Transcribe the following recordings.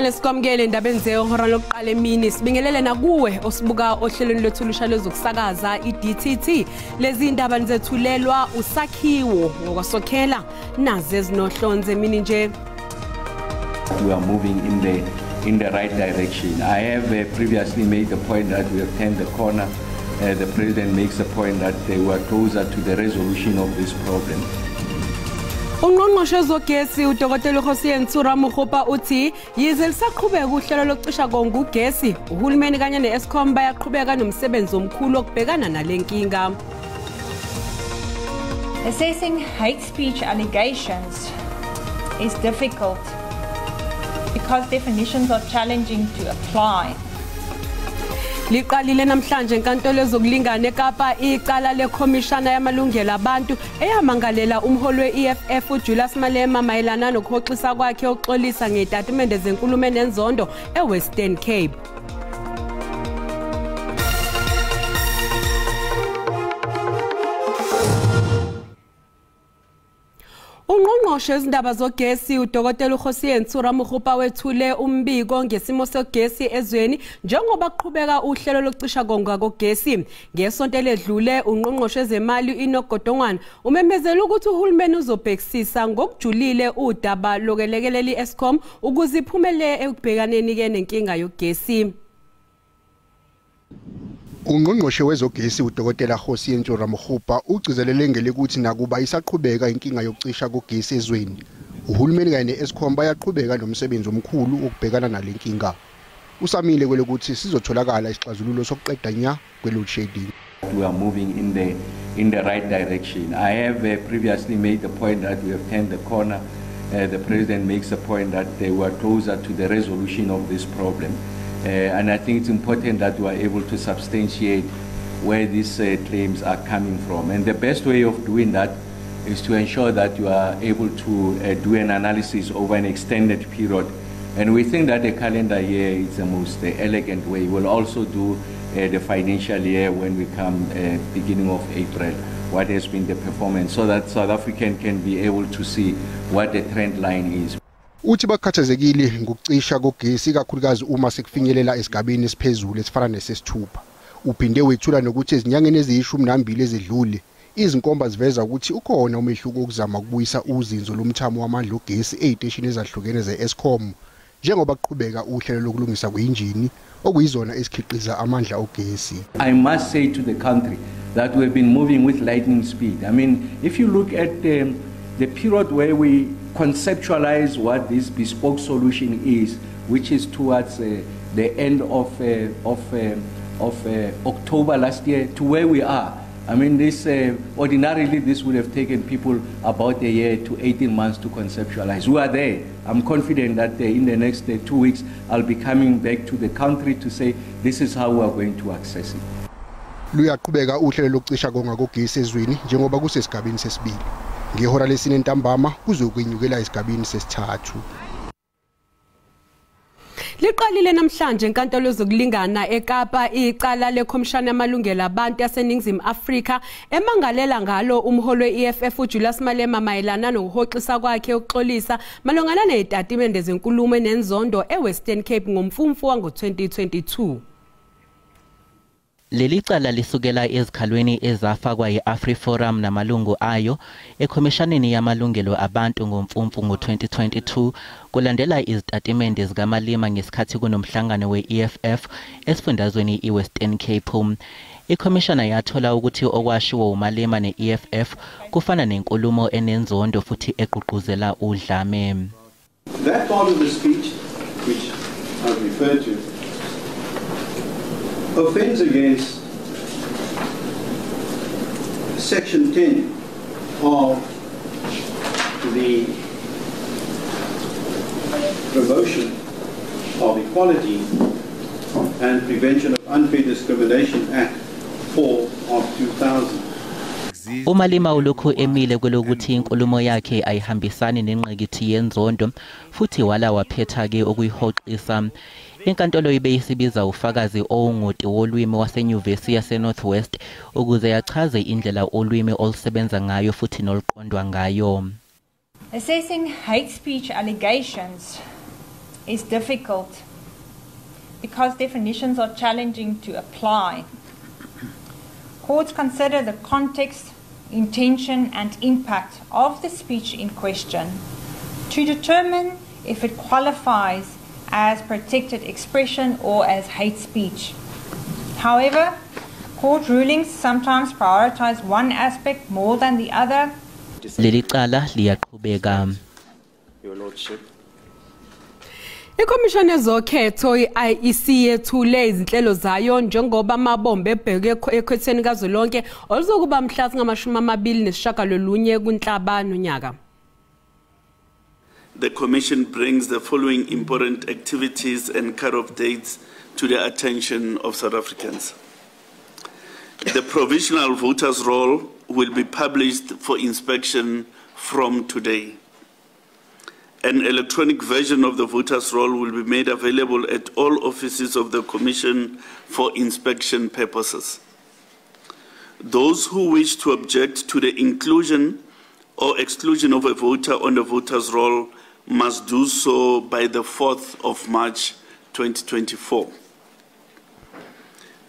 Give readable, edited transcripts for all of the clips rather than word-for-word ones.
Sanibonani sikwamukele indabeni zehora lokuqala emini sibingelele nakuwe osibuka ohlelweni lethu lusha lezokusakaza iDTT lezi indaba nizethulelwa usakhiwo ngokwasokhela naze ezinohlonze emini nje. We are moving in the right direction. I have previously made the point that we have turned the corner. The president makes a point that we are closer to the resolution of this problem. Ungqongqoshe zogesi uDokotela ZesiZulu Mukhopa uthi yize lisaqhubeka uhlelo lokucisha konke ugesi uhulumeni kanye neEskom bayaqhubeka nomsebenzi omkhulu okubhekana nalenkinga. Assessing hate speech allegations is difficult because definitions are challenging to apply. Liqalile namhlanje enkantolo ezokulingana eKapa icala lekhomishana yamalungelo abantu eyamangalela umholi weEFF uJulius Malema mayelana nokhoxisa kwakhe oxolisa ngezitatimende zenkulumo enenzondo eWestern Cape. Ungqongqoshe izindaba zogesi uDokotela ZesiZulu Mukhopa wethule umbiko ngesimo sogesi ezweni njengoba kuqhubeka uhlelo lokucisha konke kogesi. Ngesonto ledlule ungqongqoshe ezemali inogodongwana umemezela ukuthi uhulumeni uzobhekisisa ngokujulile udaba lokelekelela iEskom ukuze iphumelele ekubhekaneni nenkinga yogesi. Ungqongqoshe wezogesi uDokotela ZesiZulu Mukhopa ugcizelele ngelithi nakuba isaqhubeka inkinga yokucisha kogesi ezweni uhulumeni kanye neEskom bayaqhubeka nomsebenzi omkhulu ukubhekana nalenkinga. Usamile kwelokuthi sizotholakala isixazululo sokuqeda nya kwe-load shedding. We are moving in the right direction. I have previously made the point that we have turned the corner. The president makes a point that we are closer to the resolution of this problem. And I think it's important that we are able to substantiate where these claims are coming from. And the best way of doing that is to ensure that you are able to do an analysis over an extended period. And we think that the calendar year is the most elegant way. We'll also do the financial year when we come beginning of April, what has been the performance, so that South African can be able to see what the trend line is. Uthi bakhathazekile ngokucisha kogesi kakhulukazi uma sekufinyelela esigabeni esiphezulu esifana nesesithupha. Uphinde wethula nokuthi ezinyangeni eziyishumi ezidlule izinkomba ziveza ukuthi ukhona umehluko ukuzama ukubuyisa uzinzo lomthamo wamandla ogesi eziteshini ezahlukene zeEskom njengoba kuqhubeka uhlelo lokulungisa kweinjini okuyizona esikhiqiza amandla ogesi. I must say to the country that we've been moving with lightning speed. I mean, if you look at the period where we conceptualize what this bespoke solution is, which is towards the end of October last year, to where we are. I mean, this ordinarily this would have taken people about a year to 18 months to conceptualize. We are there. I'm confident that in the next 2 weeks, I'll be coming back to the country to say this is how we are going to access it. Luyaqhubeka uhlelo lokucisha konke kogesi ezweni njengoba kusesigabeni sesibili. Ngehora lesine ntambama kuzokwenyukela esigabeni sesithathu. Liqalile namhlanje enkantolo ezokulingana eKapa icala lekhomishana yamalungelo abantu yaseNingizimu Afrika emangalela ngalo umholi weEFF uJulius Malema mayelana nokuhoxisa kwakhe ukuxolisa malungana nezitatimende zenkulumo enenzondo eWestern Cape ngomfumfu wango-2022. Leli cala lisukela ezikhalweni ezafakwa yi-AfriForum namalungu ayo ekhomishaneni yamalungelo abantu ngomfumfu ngo-2022 kulandela izitatimende zikaMalema ngesikhathi kunomhlangano we-EFF esifundazweni iWestern Cape. Ikhomishana yathola ukuthi okwashiwo uMalema ne-EFF kufana nenkulumo enenzondo futhi egqugquzela udlame. That part of the speech which I've referred to offends against Section 10 of the Promotion of Equality and Prevention of Unfair Discrimination Act 4 of 2000. Umalema ulokhu emile kwelokuthi inkulumo yakhe ayihambisani nenqekithi yenzondo futhi wala waphetha ke okuyihoxisa. Inkantolo ibeyisibiza ufakazi owungoti wolwimi waseNyuvesi yaseNorthwest ukuze yachaze indlela olwimi olusebenza ngayo futhi noluqondwa ngayo. Assessing hate speech allegations is difficult because definitions are challenging to apply. Courts consider the context, intention and impact of the speech in question to determine if it qualifies as protected expression or as hate speech. However, court rulings sometimes prioritize one aspect more than the other. Your Lordship. Ikomishoni yezokhetho i-IEC yethule izinhlelo zayo njengoba amabombe ebheke ekhethweni kazwelonke oluzokuba mhla zingamashumi kuNhlaba nonyaka. The Commission brings the following important activities and cut-off dates to the attention of South Africans. The provisional voters' roll will be published for inspection from today. An electronic version of the voters' roll will be made available at all offices of the Commission for inspection purposes. Those who wish to object to the inclusion or exclusion of a voter on the voters' roll must do so by the 4th of March 2024.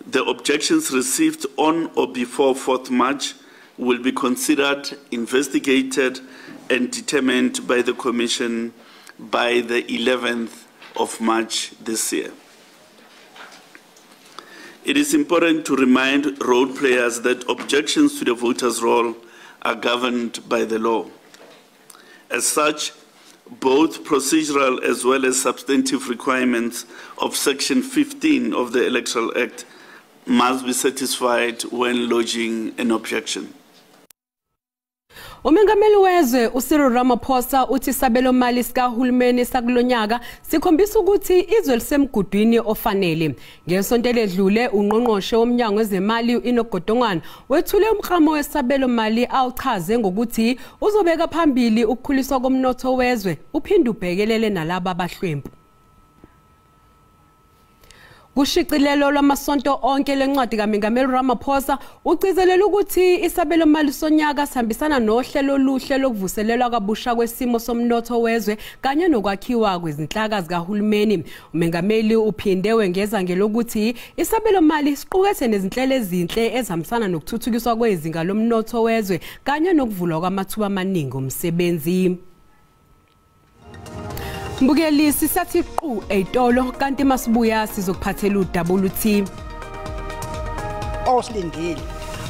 The objections received on or before 4th March will be considered, investigated, and determined by the Commission by the 11th of March this year. It is important to remind role players that objections to the voters' roll are governed by the law. As such, both procedural as well as substantive requirements of Section 15 of the Electoral Act must be satisfied when lodging an objection. Umengameli wezwe uCyril Ramaphosa uthi isabelo mali sikahulumeni sakulonyaka sikhombisa ukuthi izwe lisemgudwini ofanele. Ngesonto eledlule ungqongqoshe womnyango wezemali uInogodongwana wethule umklamo wesabelo mali awuchaze ngokuthi uzobeka phambili ukukhuliswa komnotho wezwe uphinde ubhekelele nalabo abahlwempu. Kushicilelo lwamasonto onke lencwadi kaMengameli Ramaphosa ugcizelela ukuthi isabelo mali sonyaka sihambisana nohlelo oluhle lokuvuselelwa kabusha kwesimo somnotho wezwe kanye nokwakhiwa kwezinhlaka zikahulumeni. Umengameli uphinde wengeza ngelokuthi isabelo mali siqukethe nezinhlelo ezinhle ezihambisana nokuthuthukiswa kwezinga lomnotho wezwe kanye nokuvulwa kwamathuba amaningi omsebenzi. Mbukelisi sathi qhu eyitolo kanti masibuya sizokuphathela uWT. Osilindile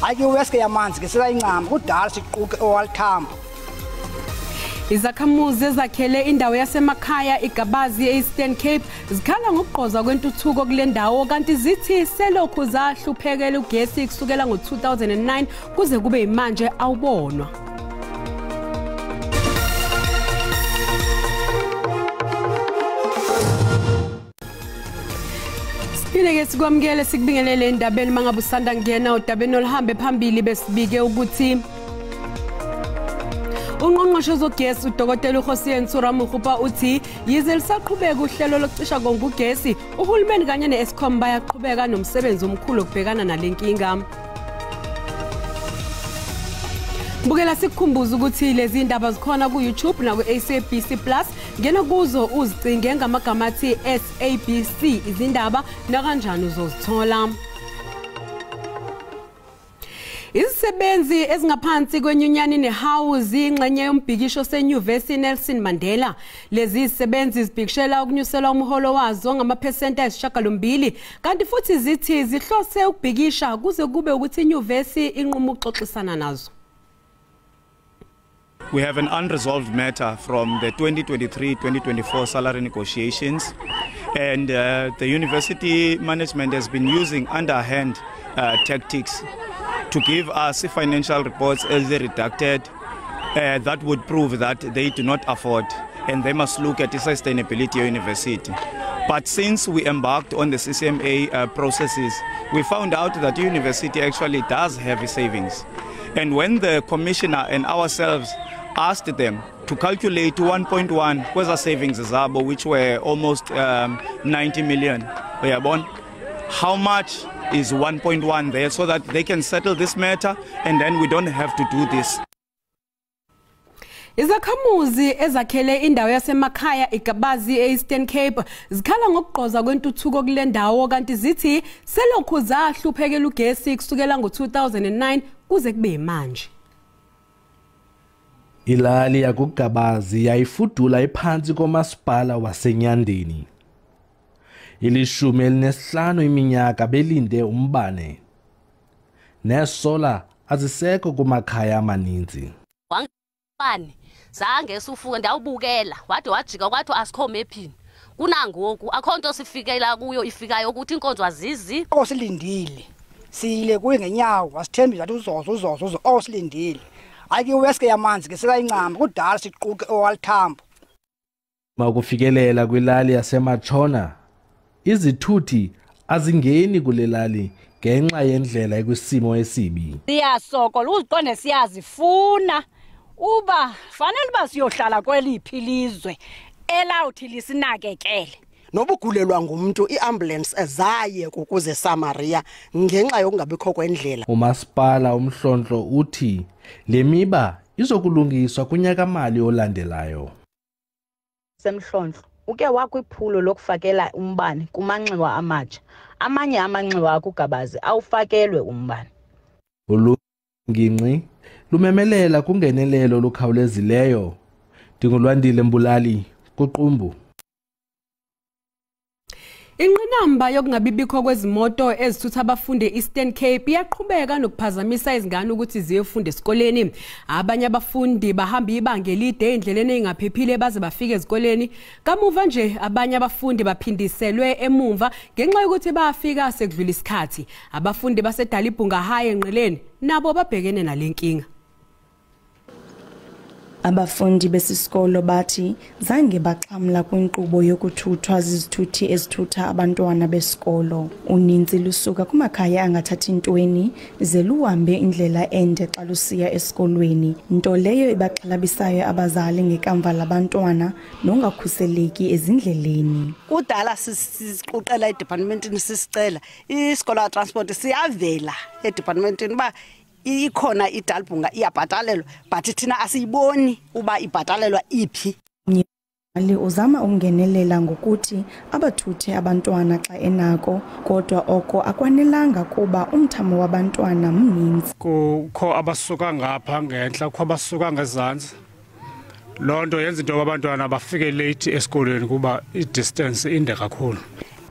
ayuweske yamanzi ke selayincama kudala siquke owalkhamba. Izakhamuzi ezakhele indawo yasemakhaya iGabazi eEastern Cape zikhala ngokugqoza kwentuthuko kule ndawo kanti zithi selokhu zahluphekela ugesi kusukela ngo2009 kuze kube imanje awubonwa. Ke sikwamukele sikubingelele endabeni mangabe usanda ngena udabeni oluhambe phambili besibike ukuthi ungqongqoshe wezogesi uDokotela uHosiyentsuraMukhupa uthi yize lisaqhubeka uhlelo lokucisha ugesi uhulumeni kanye neEskom bayaqhubeka nomsebenzi omkhulu okubhekana nalenkinga. Bukela sikukhumbuza ukuthi lezi indaba zikhona ku YouTube na ku SABC Plus ngena kuzo uzicinge ngamagama athi SABC izindaba na kanjani uzozithola. Izisebenzi ezingaphansi kwenyunyani nehouse ingxenye yombhikisho seNyuvesi Nelson Mandela lezi izisebenzi zibhikishela ukunyusela umholo wazo ngamaphesenti ayisishiyagalombili kanti futhi zithi zihlose ukubhikisha kuze kube ukuthi inyuvesi inquma ukuxoxisana nazo. We have an unresolved matter from the 2023-2024 salary negotiations, and the university management has been using underhand tactics to give us financial reports early redacted that would prove that they do not afford and they must look at the sustainability of university. But since we embarked on the CCMA processes, we found out that the university actually does have savings. And when the commissioner and ourselves asked them to calculate 1.1 kweza savings zabo, which were almost 90 million, how much is 1.1 there so that they can settle this matter and then we don't have to do this. Izakhamuzi ezakhele indawo yasemakhaya eGabazi eEastern Cape zikhala ngokugqoza kwentuthuko kule ndawo kanti zithi selokhu zahluphekela ugesi kusukela ngo-2009 kuze kube manje. Ilali yakuGabazi yayifudula iphansi komasipala waseNyandeni. Ilishumi elinesihlanu iminyaka belinde umbane. Nesola azisekho kumakhaya amaninzi. Wangibane zange sufuke ndawubukela wade wajika kwathi asikho mephini. Kunangoku akho nto sifikela kuyo ifikayo ukuthi inkonzo azizi. Osilindile. Sile kuye ngenyawo wasithembi zathi uzozo osilindile. Ayike uweske yamanzi ke sikayincama kudala siquke owalithambo. Makufikelela kwilali yaseMachona izithuthi azingeni kulelali ngenxa yendlela ekwisimo esibi. Siyasokola uziqonde siyazifuna uba fanele basiyohlala kweliphi ilizwe elawuthi lisinakekele. Nobugulelwa ngumuntu iambulance ezaye kukuze Samaria ngenxa yokungabikho kwendlela. Umasipala umhlonhlo uthi le miba izokulungiswa kunyaka mali olandelayo. Semhlonhlo uke wakwiphulo lokufakela umbane kumanxiwa amatsha. Amanye amanxiwa akuGabazi awufakelwe umbane. Ulunginqi lumemelela kungenelelo lukhawulezileyo. Ndingulwandile Mbulali kuqumbu. Inqinamba yokungabibikho kwezimoto ezithutha abafundi eEastern Cape iyaqhubeka nokuphazamisa izingane ukuthi ziyofunda esikoleni. Abanye abafundi bahamba ibanga elide endleleni engaphephile baze bafike ezikoleni. Kamuva nje abanye abafundi baphindiselwe emumva ngenxa yokuthi bafika sekudlula isikhathi. Abafundi baseDalibunga High enqeleni nabo babhekene nalenkinga. Abafundi besisikolo bathi zange baxhamla kwinkqubo yokuthuthwa zizithuthi ezithutha abantwana besikolo. Uninzi lusuka kumakhaya angathathi ntweni ze luhambe indlela ende xa lusiya esikolweni, nto leyo ibaxhalabisayo abazali ngekamva labantwana nongakhuseleki ezindleleni. Kudala sisiquqela edepartmentini sisicela isikolo ya transport siyavela edepartmentini ba ikhona iDalibunga iyabhatalelwa but thina asiyiboni uba ibhatalelwa iphi. Mali uzama ukungenelela ngokuthi abathuthe abantwana xa enako kodwa oko akwanelanga kuba umthamo wabantwana mninzi. Kukho abasuka ngapha ngentla kukho abasuka ngezantsi. Lonto yenza into abantwana bafike late esikolweni kuba idistance inde kakhulu.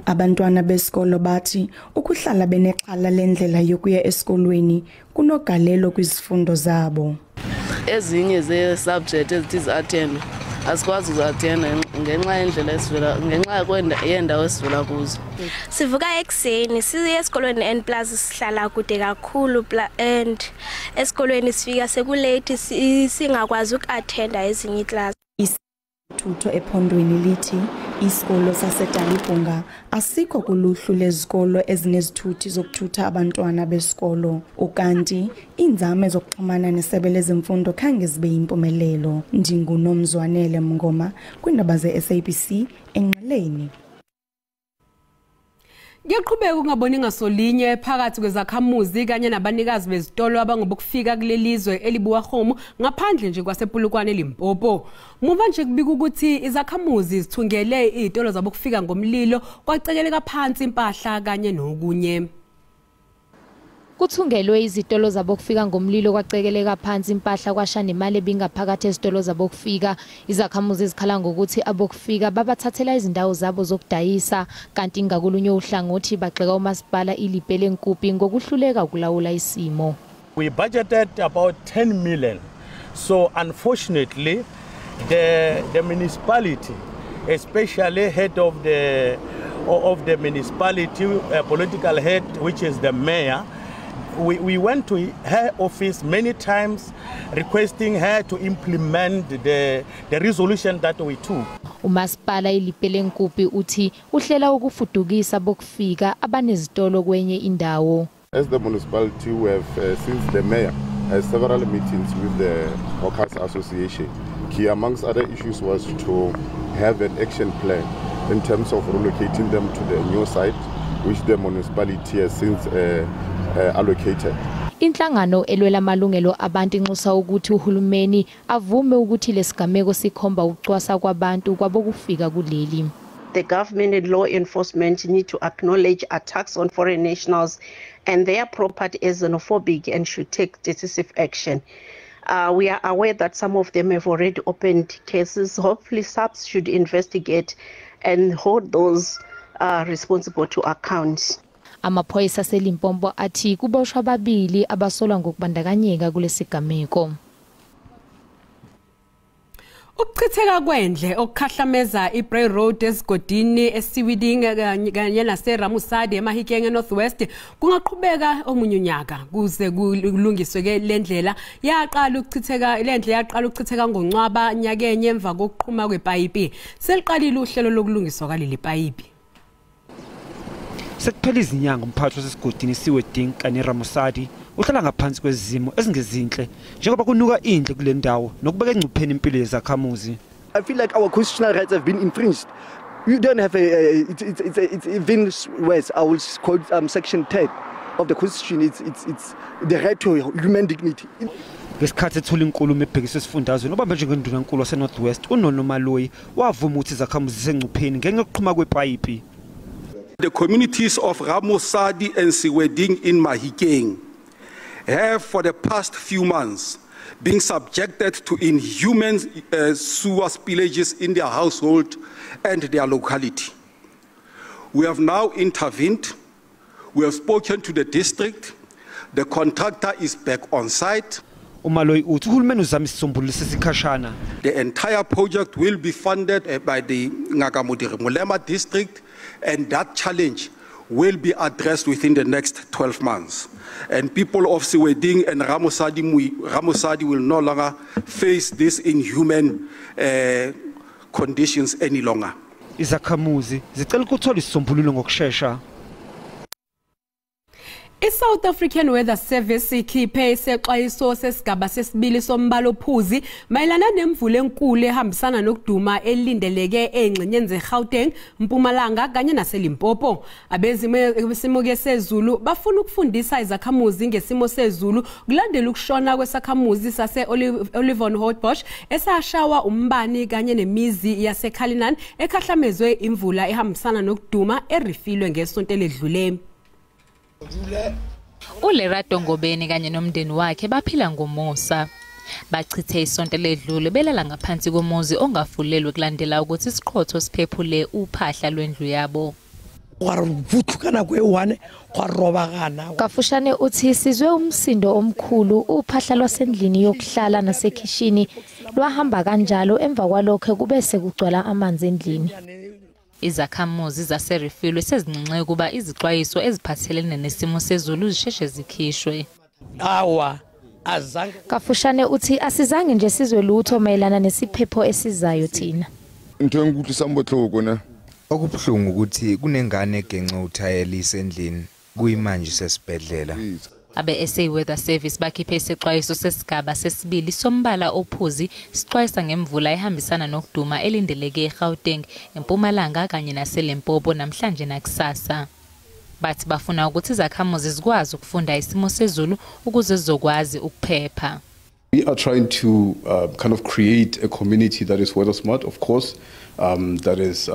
Abantwana besikolo bathi ukuhlala benexhala lendlela yokuya esikolweni kunogalelo kwizifundo zabo. Ezinye ze-subject ezithi attend asikwazi uzathena ngenxa yendlela esivela ngenxa yendawo esivela kuzo. Sivuka ekseni siye esikolweni and plus sihlala kude kakhulu and esikolweni sifika sekulate singakwazi ukattenda ezinye iclass. Thutho ephondweni lithi isikolo saseDalibunga asikho kuluhlu lezikolo ezinezithuthi zokuthutha abantwana besikolo ukanti inzame zokuxhumana nesebe lezemfundo khange zibe yimpumelelo. Ndingunomzwanele Mngoma kwindaba zeSABC enqeleni. Ngiyaqhubeka ukungaboni ngasolinye phakathi kwezakhamuzi kanye nabanikazi bezitolo abangobukufika kulelizwe elibuwa homo ngaphandle nje kwasePulukwane eLimpopo. Muva nje kubika ukuthi izakhamuzi zithungele izitolo zabokufika ngomlilo kwacekeleka phansi impahla kanye nokunye. Kuthungelwe izitolo zabokufika ngomlilo kwacekeleka phansi impahla kwasha nemali ebingaphakathi ezitolo zabokufika. Izakhamuzi zikhala ngokuthi abokufika babathathela izindawo zabo zokudayisa kanti ngakulunye uhlangothi bagxeka umasipala ilipele nkupi ngokuhluleka ukulawula isimo. We budgeted about 10 million. So unfortunately the municipality, especially head of the municipality, political head, which is the mayor, we went to her office many times requesting her to implement the resolution that we took. Umasipala ilipele nkupi uthi uhlela ukufudukisa bokufika abanezitolo kwenye indawo. As the municipality we have since the mayor has several meetings with the Hawkers Association. Key amongst other issues was to have an action plan in terms of relocating them to the new site which the municipality has since allocated. Inhlangano elwela amalungelo abantu inxusa ukuthi uhulumeni avume ukuthi lesigameko sikhomba ukucwasa kwabantu kwabokufika kuleli. The government and law enforcement need to acknowledge attacks on foreign nationals and their property as xenophobic and should take decisive action. We are aware that some of them have already opened cases. Hopefully SABC should investigate and hold those responsible to account. Amaphoyisa aseLimpopo athi kuboshwa ababili abasolwa ngokubandakanyeka kulesigameko. Ukuchitheka kwendle okukhahlameza iBray Road esigodini esiwiding kanye naseRamusadi eMahikeng eNorthwest kungaqhubeka omunye unyaka kuze kulungiswe ke lendlela yaqala ukuchitheka ngoNcwaba nyakenye emva kokuqhuma kwepayipi seliqalile uhlelo lokulungiswa kwaleli payipi. Sekuphela izinyanga umphathi wasesigodini siweding kanye neRamusadi uhlala ngaphansi kwezimo ezingezinhle njengoba kunuka indle kule ndawo nokubeka engcupheni impilo yezakhamuzi. I feel like our constitutional rights have been infringed. You don't have it's even worse. I will quote section 10 of the constitution. It's the right to human dignity. Ngesikhathi ethula inkulumo ebhekiswe esifundazweni obambe njengendunankulu waseNorthwest uNono Maloyi wavuma ukuthi izakhamuzi zisengcupheni ngenxa yokuqhuma kwepayipi. The communities of Ramusadi and Siweding in Mahikeng have for the past few months been subjected to inhuman sewer spillages in their household and their locality. We have now intervened. We have spoken to the district. The contractor is back on site. The entire project will be funded by the Ngakamudiri Mulema district, and that challenge will be addressed within the next 12 months. And people of Siweding and Ramusadi will no longer face these inhuman conditions any longer. Izakhamuzi zicela ukuthola isisombululo ngokusheshsha. I-South African Weather Service ikhiphe isexwayiso sesigaba sesibili sombala ophuzi mayelana nemvula enkulu ehambisana nokuduma elindeleke engxenyeni zeGauteng, Mpumalanga kanye naseLimpopo. Abezimo sezulu bafuna ukufundisa izakhamuzi ngesimo sezulu kulandela ukushona kwesakhamuzi sase-Olivon Hotbosch esashawa umbani kanye nemizi yaseKalinan ekhahlamezwe imvula ehambisana nokuduma erifilwe ngesonto ledlule. uLerato Ngobeni kanye nomndeni wakhe baphila ngomusa. Bachithe isonto ledlule belala ngaphansi komuzi ongafulelwe kulandela ukuthi isiqhotho siphephule uphahla lwendlu yabo. Kafushane uthi sizwe umsindo omkhulu uphahla lwasendlini yokuhlala nasekhishini lwahamba kanjalo emva kwalokho kube sekugcwala amanzi endlini. Izakhamuzi zaserifilwe sezincinxe kuba izixwayiso eziphathelene nesimo sezulu zisheshe zikhishwe. Kafushane uthi asizange nje sizwe lutho mayelana nesiphepho esizayo thina. Into enkuthi sambohloko na. Okubuhlungu ukuthi kunengane egenxa uthayela isendlini kuyimanje sesibhedlela. Abe-SA Weather Service bakhiphe isexwayiso sesigaba sesibili sombala ophuzi sixwayisa ngemvula ehambisana nokuduma elindeleke eGauteng, eMpumalanga kanye naseLimpopo namhlanje nakusasa. Bathi bafuna ukuthi izakhamuzi zikwazi ukufunda isimo sezulu ukuze zizokwazi ukuphepha. We are trying to kind of create a community that is weather smart, of course, that is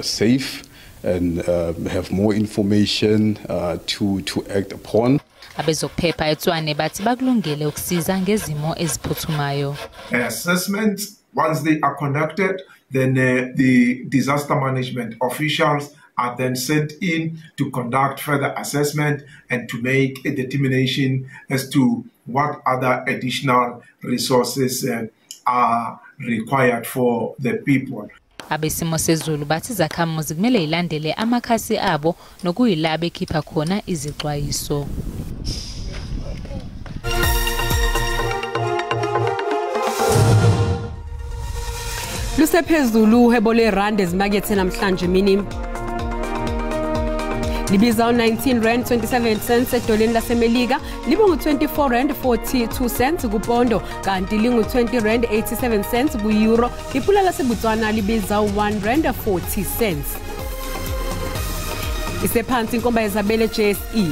safe and have more information to act upon. Abezokuphepha eTshwane bathi bakulungele ukusiza ngezimo eziphuthumayo. Assessments, once they are conducted, then the disaster management officials are then sent in to conduct further assessment and to make a determination as to what other additional resources are required for the people. Abesimo sezulu bathi izakhamuzi kumele ilandele amakhasi abo nokuyila bekhipha khona izixwayiso. Lusephezulu uhebo leRand ezimakethe namhlanje mini. Libiza R19.27 edoleni laseMelika, libe ngu24.42 kupondo, kanti lingu R20.87 ku-euro. Ipula laseBotswana libiza R1.40. Isephansi inkomba yezabele JSE.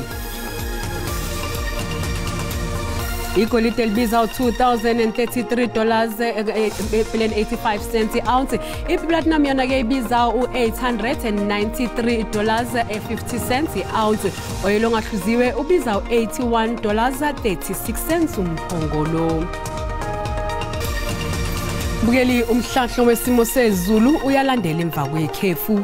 Igolide libiza $2,033.85 ounce. Iplatinum yona ke ibiza $893.50 ounce. Oil ongahluziwe ubiza $81.36 umphongolo. Bukeli umhlahlo wesimo sezulu uyalandela emva kwekhefu.